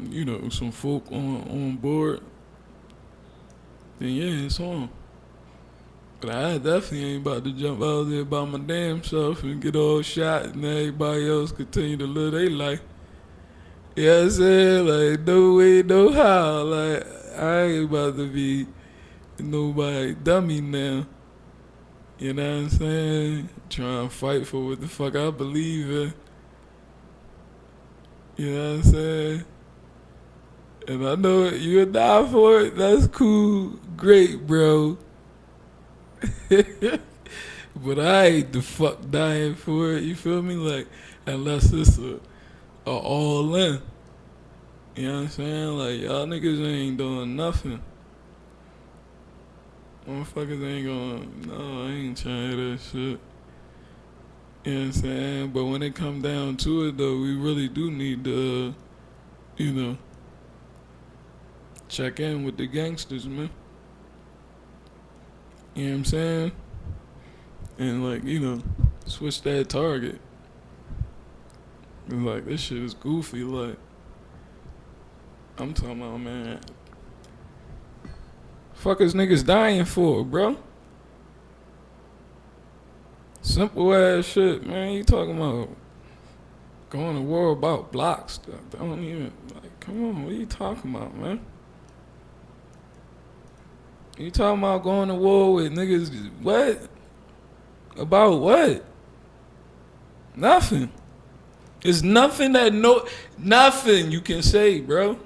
you know some folk on board, then yeah, it's on. But I definitely ain't about to jump out there by my damn self and get all shot and everybody else continue to live their life. You know what I'm saying? Like, no way, no how. Like, I ain't about to be nobody dummy now. You know what I'm saying? Trying to fight for what the fuck I believe in. You know what I'm saying? And I know you'll die for it. That's cool. Great, bro. But I ain't the fuck dying for it. You feel me? Like, unless it's a all in. You know what I'm saying? Like, y'all niggas ain't doing nothing. Motherfuckers ain't no, I ain't trying to hear that shit. You know what I'm saying? But when it come down to it, though, we really do need to, you know, check in with the gangsters, man. You know what I'm saying? And, like, you know, switch that target. Like, this shit is goofy. Like, I'm talking about, man, fuck is niggas dying for, bro? Simple ass shit, man. You talking about going to war about blocks? Don't even, like, come on, what are you talking about, man? You talking about going to war with niggas, what? About what? Nothing. There's nothing nothing you can say, bro.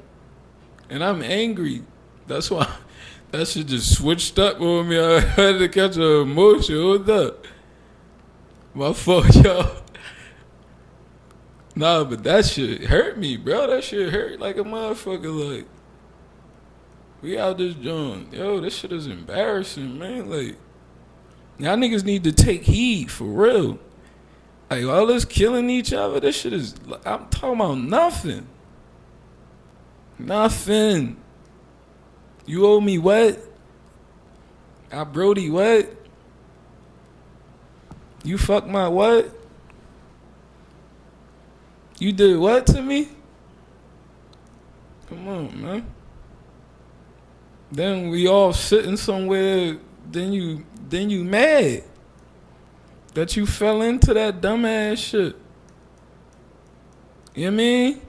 And I'm angry. That's why that shit just switched up on me. I had to catch an emotion. Hold up. My fault, y'all. Nah, but that shit hurt me, bro. That shit hurt like a motherfucker. Like, we out this joint. Yo, this shit is embarrassing, man. Like, y'all niggas need to take heed, for real. Like, all this killing each other, this shit is, I'm talking about nothing. Nothing. You owe me what? I Brody what? You fuck my what? You did what to me? Come on, man. Then we all sitting somewhere, then you mad that you fell into that dumbass shit. You know what I mean?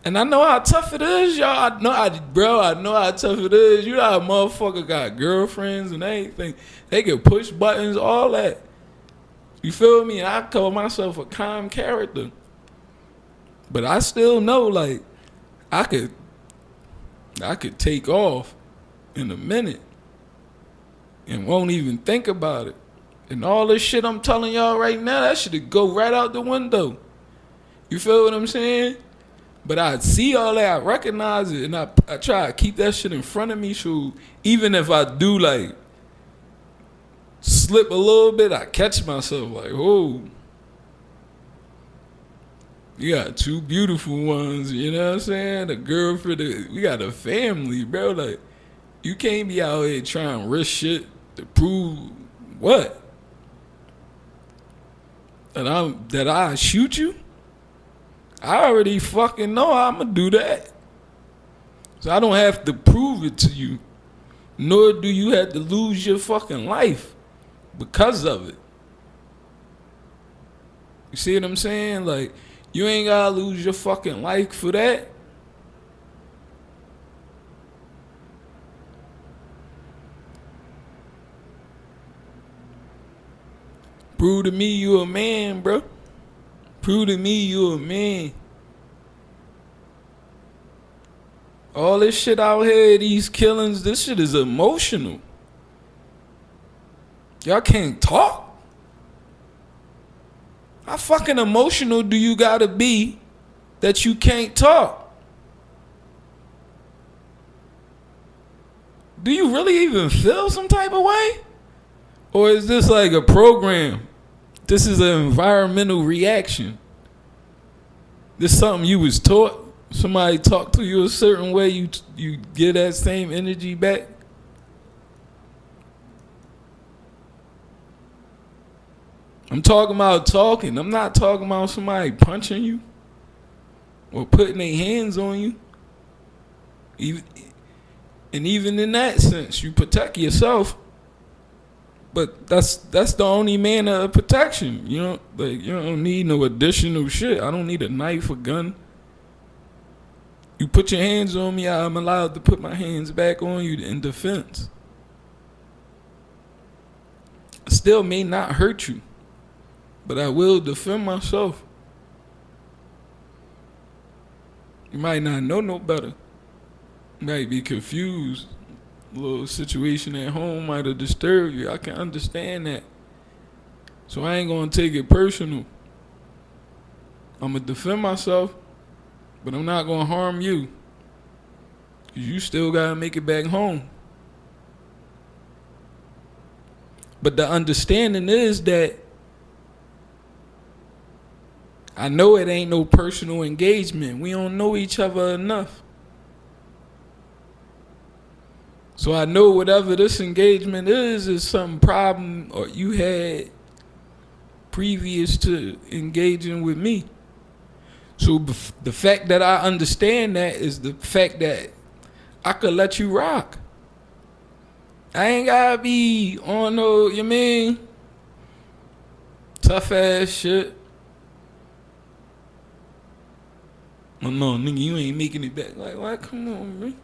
And I know how tough it is, y'all. I know how tough it is. You know how a motherfucker got girlfriends and everything. They can push buttons, all that. You feel me? And I call myself a calm character. But I still know, like, I could take off in a minute and won't even think about it. And all this shit I'm telling y'all right now, that should go right out the window. You feel what I'm saying? But I see all that, I recognize it, and I try to keep that shit in front of me, so even if I do, like, slip a little bit, I catch myself, like, oh, you got two beautiful ones, you know what I'm saying? A girlfriend, we got a family, bro. Like, you can't be out here trying to risk shit to prove what? That I shoot you? I already fucking know I'ma do that. So I don't have to prove it to you. Nor do you have to lose your fucking life because of it. You see what I'm saying? Like, You ain't gotta lose your fucking life for that. Prove to me you a man, bro. Prove to me you a man. All this shit out here, these killings, this shit is emotional. Y'all can't talk? How fucking emotional do you gotta be that you can't talk? Do you really even feel some type of way? Or is this like a program? This is an environmental reaction. This is something you was taught. Somebody talked to you a certain way, you get that same energy back. I'm talking about talking. I'm not talking about somebody punching you or putting their hands on you. Even in that sense, you protect yourself. But that's the only manner of protection. You don't need no additional shit. I don't need a knife or gun. You put your hands on me, I'm allowed to put my hands back on you in defense. I still may not hurt you, but I will defend myself. You might not know no better. You might be confused. A little situation at home might have disturbed you. I can understand that. So I ain't gonna take it personal. I'm gonna defend myself, but I'm not gonna harm you. Cause you still gotta make it back home. But the understanding is that I know it ain't no personal engagement. We don't know each other enough. So I know whatever this engagement is some problem or you had previous to engaging with me. So the fact that I understand that is the fact that I could let you rock. I ain't gotta be on no, you mean, tough ass shit. Oh no, nigga, you ain't making it back. Like, what? Come on, man.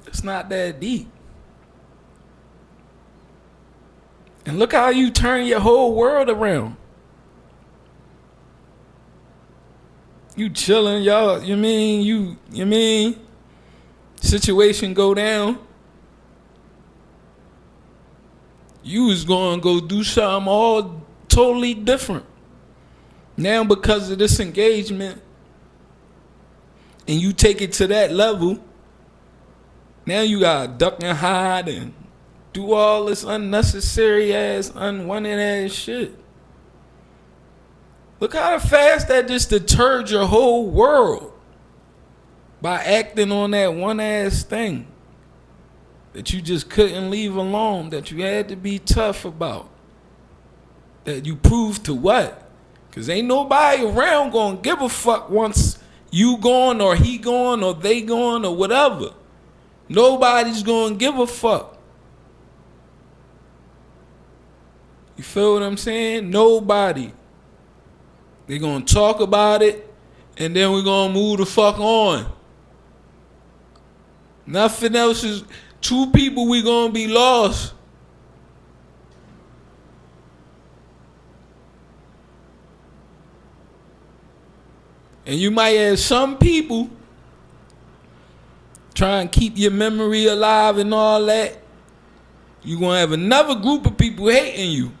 It's not that deep. And look how you turn your whole world around. You chilling, y'all. You mean, situation go down. You was gonna go do something all totally different. Now because of this engagement, and you take it to that level, now you gotta duck and hide and do all this unnecessary ass, unwanted ass shit. Look how fast that just deterred your whole world by acting on that one ass thing that you just couldn't leave alone, that you had to be tough about. That you proved to what? Because ain't nobody around gonna give a fuck once you gone or he gone or they gone or whatever. Nobody's gonna give a fuck. You feel what I'm saying? Nobody. They gonna talk about it and then we're gonna move the fuck on. Nothing else is, two people we gonna be lost. And you might have some people try and keep your memory alive and all that. You're going to have another group of people hating you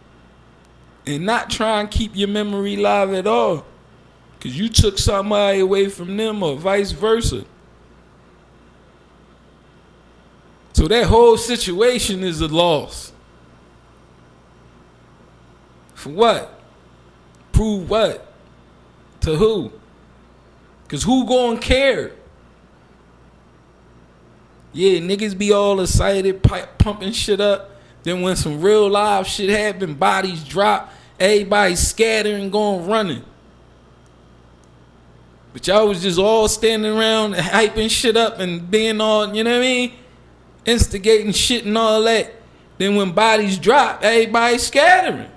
and not trying to keep your memory alive at all because you took somebody away from them or vice versa. So that whole situation is a loss. For what? Prove what? To who? Because who gonna care? Yeah, niggas be all excited, pumping shit up. Then when some real live shit happen, bodies drop, everybody scattering, going running. But y'all was just all standing around and hyping shit up and being all, you know what I mean? Instigating shit and all that. Then when bodies drop, everybody scattering.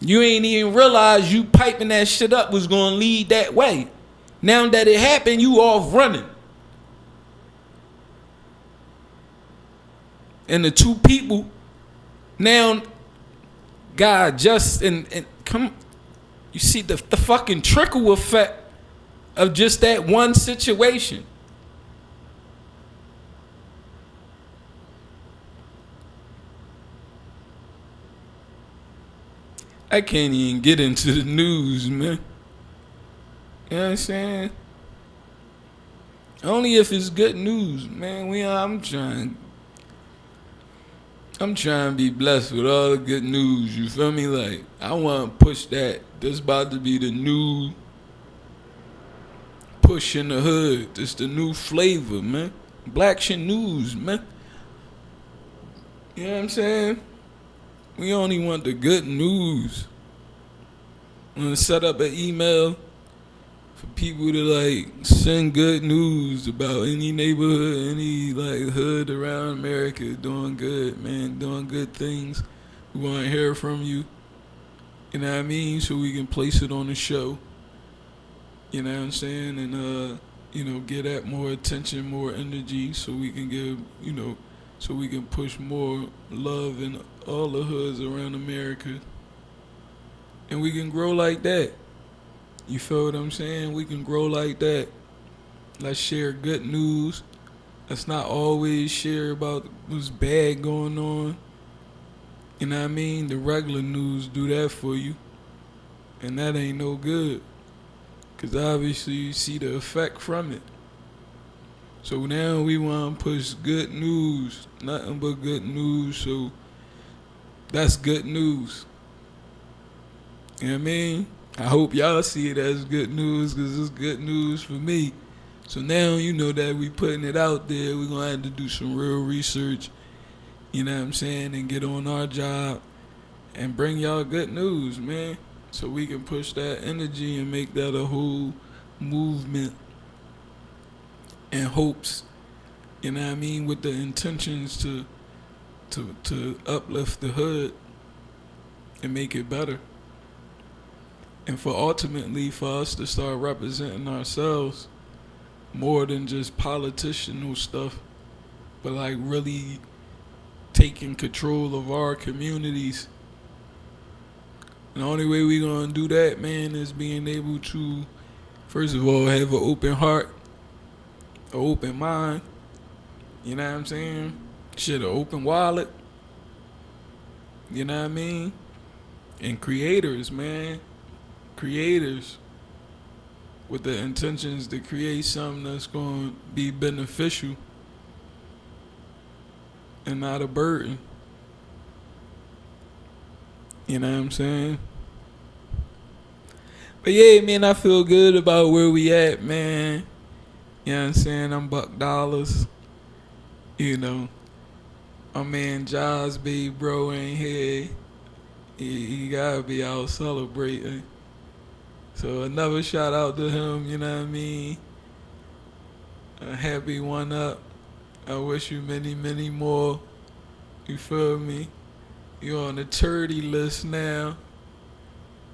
You ain't even realize you piping that shit up was gonna lead that way. Now that it happened, you off running. And the two people now God just and come you see the fucking trickle effect of just that one situation. I can't even get into the news, man. You know what I'm saying? Only if it's good news, man. I'm trying to be blessed with all the good news. You feel me? Like I want to push that. This about to be the new push in the hood. This the new flavor, man. Black shit news, man. You know what I'm saying? We only want the good news. I'm gonna set up an email for people to like send good news about any neighborhood, any like hood around America doing good, man, doing good things. We want to hear from you. You know what I mean? So we can place it on the show. You know what I'm saying? And get that more attention, more energy, so we can give, so we can push more love in all the hoods around America, and we can grow like that. You feel what I'm saying? We can grow like that. Let's share good news. Let's not always share about what's bad going on. You know what I mean? The regular news do that for you, and that ain't no good. Because obviously you see the effect from it. So now we want to push good news, nothing but good news. So that's good news. You know what I mean? I hope y'all see it as good news because it's good news for me. So now you know that we putting it out there. We're going to have to do some real research, you know what I'm saying, and get on our job and bring y'all good news, man. So we can push that energy and make that a whole movement and hopes, you know what I mean, with the intentions to uplift the hood and make it better. And ultimately for us to start representing ourselves more than just politicianal stuff, but like really taking control of our communities. And the only way we gonna do that, man, is being able to, first of all, have an open heart, an open mind, you know what I'm saying? Shit, an open wallet, you know what I mean? And creators, man. Creators with the intentions to create something that's going to be beneficial and not a burden. You know what I'm saying? But yeah, man, I feel good about where we at, man. You know what I'm saying? I'm Buck Dollars. You know, my man Jaws, big bro, ain't here. He gotta be out celebrating. So another shout out to him, you know what I mean? A happy one up. I wish you many, many more. You feel me? You're on the 30 list now.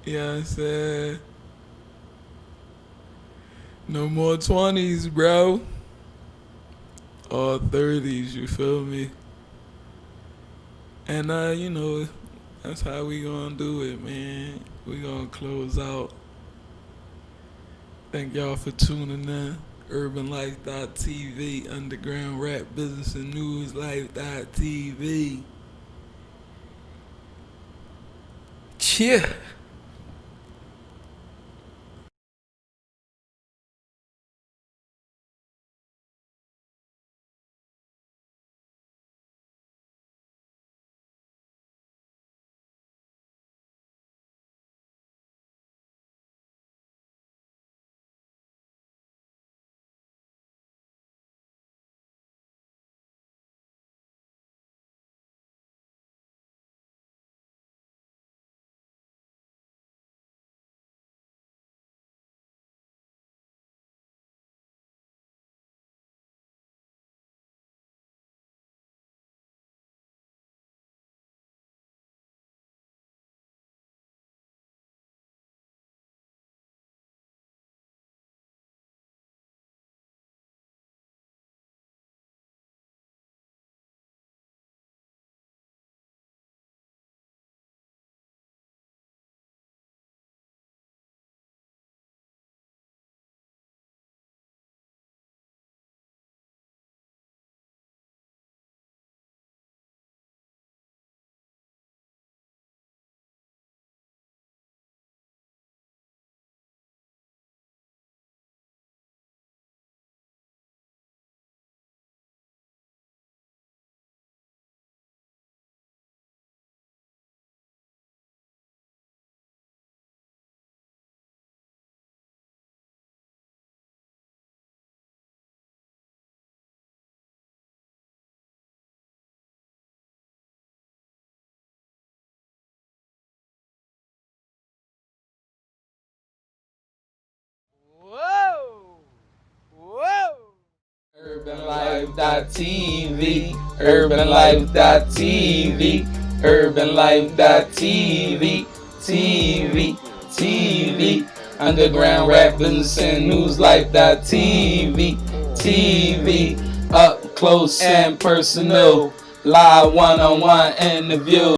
You know what I'm saying? No more 20s, bro. All 30s, you feel me? And that's how we gonna do it, man. We gonna close out. Thank y'all for tuning in. UrbanLife.tv, Underground Rap Business and News Life.tv. Cheer. UrbanLife.tv, UrbanLife.tv, UrbanLife.tv, TV, underground rappers and newslife.tv, TV, up close and personal, live one-on-one interview.